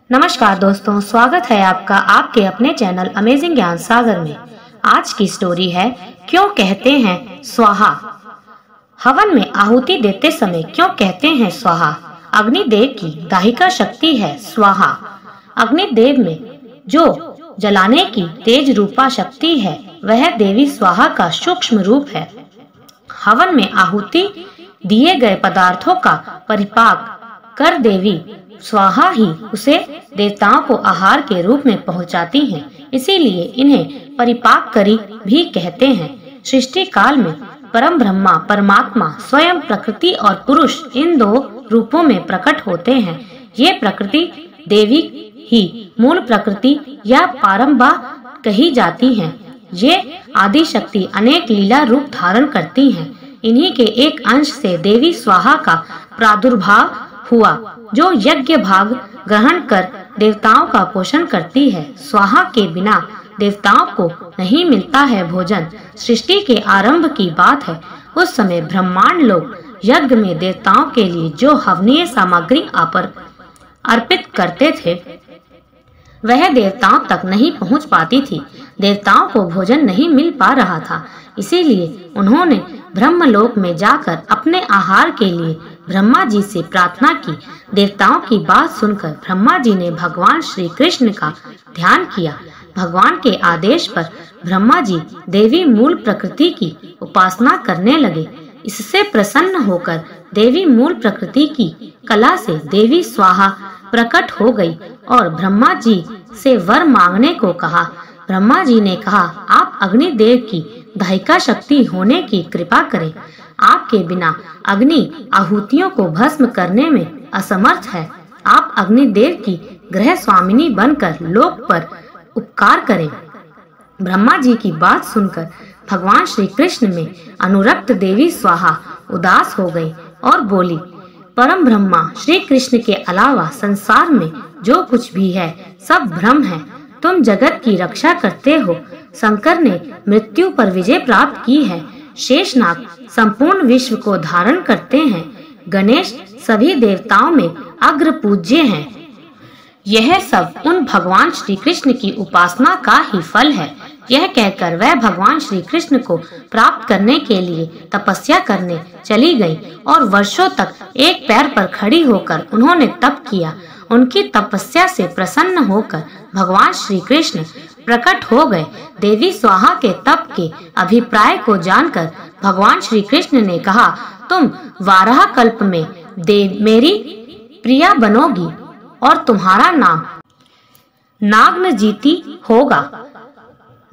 नमस्कार दोस्तों, स्वागत है आपका आपके अपने चैनल अमेजिंग ज्ञान सागर में। आज की स्टोरी है क्यों कहते हैं स्वाहा। हवन में आहुति देते समय क्यों कहते हैं स्वाहा। अग्निदेव की दाहिका शक्ति है स्वाहा। अग्निदेव में जो जलाने की तेज रूपा शक्ति है वह देवी स्वाहा का सूक्ष्म रूप है। हवन में आहुति दिए गए पदार्थों का परिपाक कर देवी स्वाहा ही उसे देवताओं को आहार के रूप में पहुंचाती हैं। इसीलिए इन्हें परिपाक करी भी कहते हैं। सृष्टि काल में परम ब्रह्मा परमात्मा स्वयं प्रकृति और पुरुष इन दो रूपों में प्रकट होते हैं। ये प्रकृति देवी ही मूल प्रकृति या पारंबा कही जाती हैं। ये आदि शक्ति अनेक लीला रूप धारण करती हैं। इन्हीं के एक अंश से देवी स्वाहा का प्रादुर्भाव हुआ जो यज्ञ भाग ग्रहण कर देवताओं का पोषण करती है। स्वाहा के बिना देवताओं को नहीं मिलता है भोजन। सृष्टि के आरंभ की बात है। उस समय ब्रह्मांड लोग यज्ञ में देवताओं के लिए जो हवनीय सामग्री अर्पित करते थे वह देवताओं तक नहीं पहुंच पाती थी। देवताओं को भोजन नहीं मिल पा रहा था। इसीलिए उन्होंने ब्रह्मलोक में जाकर अपने आहार के लिए ब्रह्मा जी से प्रार्थना की। देवताओं की बात सुनकर ब्रह्मा जी ने भगवान श्री कृष्ण का ध्यान किया। भगवान के आदेश पर ब्रह्मा जी देवी मूल प्रकृति की उपासना करने लगे। इससे प्रसन्न होकर देवी मूल प्रकृति की कला से देवी स्वाहा प्रकट हो गई और ब्रह्मा जी से वर मांगने को कहा। ब्रह्मा जी ने कहा, आप अग्निदेव की दाहिका शक्ति होने की कृपा करें। आपके बिना अग्नि आहुतियों को भस्म करने में असमर्थ है। आप अग्निदेव की गृह स्वामिनी बनकर लोक पर उपकार करें। ब्रह्मा जी की बात सुनकर भगवान श्री कृष्ण में अनुरक्त देवी स्वाहा उदास हो गई और बोली, परम ब्रह्मा श्री कृष्ण के अलावा संसार में जो कुछ भी है सब भ्रम है। तुम जगत की रक्षा करते हो। शंकर ने मृत्यु पर विजय प्राप्त की है। शेषनाग संपूर्ण विश्व को धारण करते हैं। गणेश सभी देवताओं में अग्र पूज्य हैं। यह सब उन भगवान श्री कृष्ण की उपासना का ही फल है। यह कहकर वह भगवान श्री कृष्ण को प्राप्त करने के लिए तपस्या करने चली गई और वर्षों तक एक पैर पर खड़ी होकर उन्होंने तप किया। उनकी तपस्या से प्रसन्न होकर भगवान श्री कृष्ण प्रकट हो गए। देवी स्वाहा के तप के अभिप्राय को जानकर भगवान श्री कृष्ण ने कहा, तुम वाराह कल्प में मेरी प्रिया बनोगी और तुम्हारा नाम नागनजीति होगा।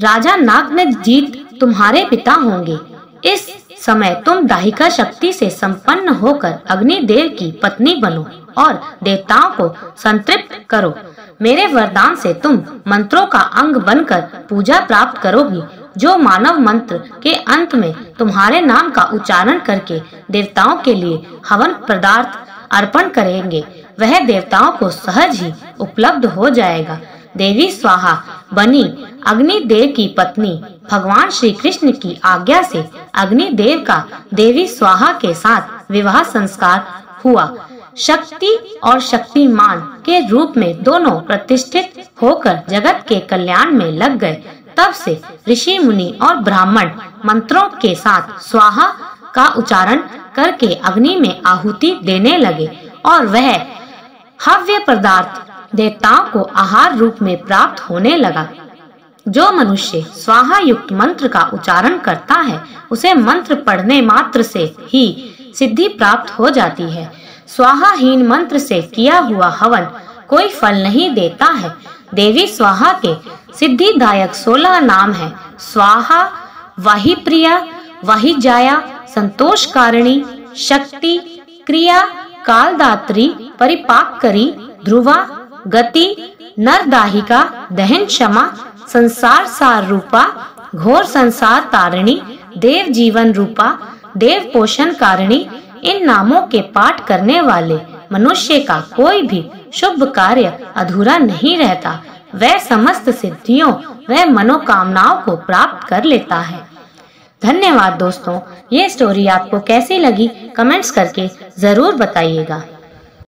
राजा नागनजीत तुम्हारे पिता होंगे। इस समय तुम दाहिका शक्ति से संपन्न होकर अग्निदेव की पत्नी बनो और देवताओं को संतृप्त करो। मेरे वरदान से तुम मंत्रों का अंग बनकर पूजा प्राप्त करोगी। जो मानव मंत्र के अंत में तुम्हारे नाम का उच्चारण करके देवताओं के लिए हवन पदार्थ अर्पण करेंगे वह देवताओं को सहज ही उपलब्ध हो जाएगा। देवी स्वाहा बनी अग्निदेव की पत्नी। भगवान श्री कृष्ण की आज्ञा से अग्निदेव का देवी स्वाहा के साथ विवाह संस्कार हुआ। शक्ति और शक्तिमान के रूप में दोनों प्रतिष्ठित होकर जगत के कल्याण में लग गए। तब से ऋषि मुनि और ब्राह्मण मंत्रों के साथ स्वाहा का उच्चारण करके अग्नि में आहुति देने लगे और वह हव्य पदार्थ देवताओं को आहार रूप में प्राप्त होने लगा। जो मनुष्य स्वाहा युक्त मंत्र का उच्चारण करता है उसे मंत्र पढ़ने मात्र से ही सिद्धि प्राप्त हो जाती है। स्वाहाहीन मंत्र से किया हुआ हवन कोई फल नहीं देता है। देवी स्वाहा के सिद्धिदायक 16 नाम है। स्वाहा, वाही प्रिया, वाही जाया, संतोषकारिणी, शक्ति, क्रिया, कालदात्री, परिपाकरी, ध्रुवा, गति, नरदाहिका, दहन क्षमा, संसार सार रूपा, घोर संसार तारिणी, देव जीवन रूपा, देव पोषण कारिणी। इन नामों के पाठ करने वाले मनुष्य का कोई भी शुभ कार्य अधूरा नहीं रहता। वह समस्त सिद्धियों व मनोकामनाओं को प्राप्त कर लेता है। धन्यवाद दोस्तों। ये स्टोरी आपको कैसी लगी कमेंट्स करके जरूर बताइएगा।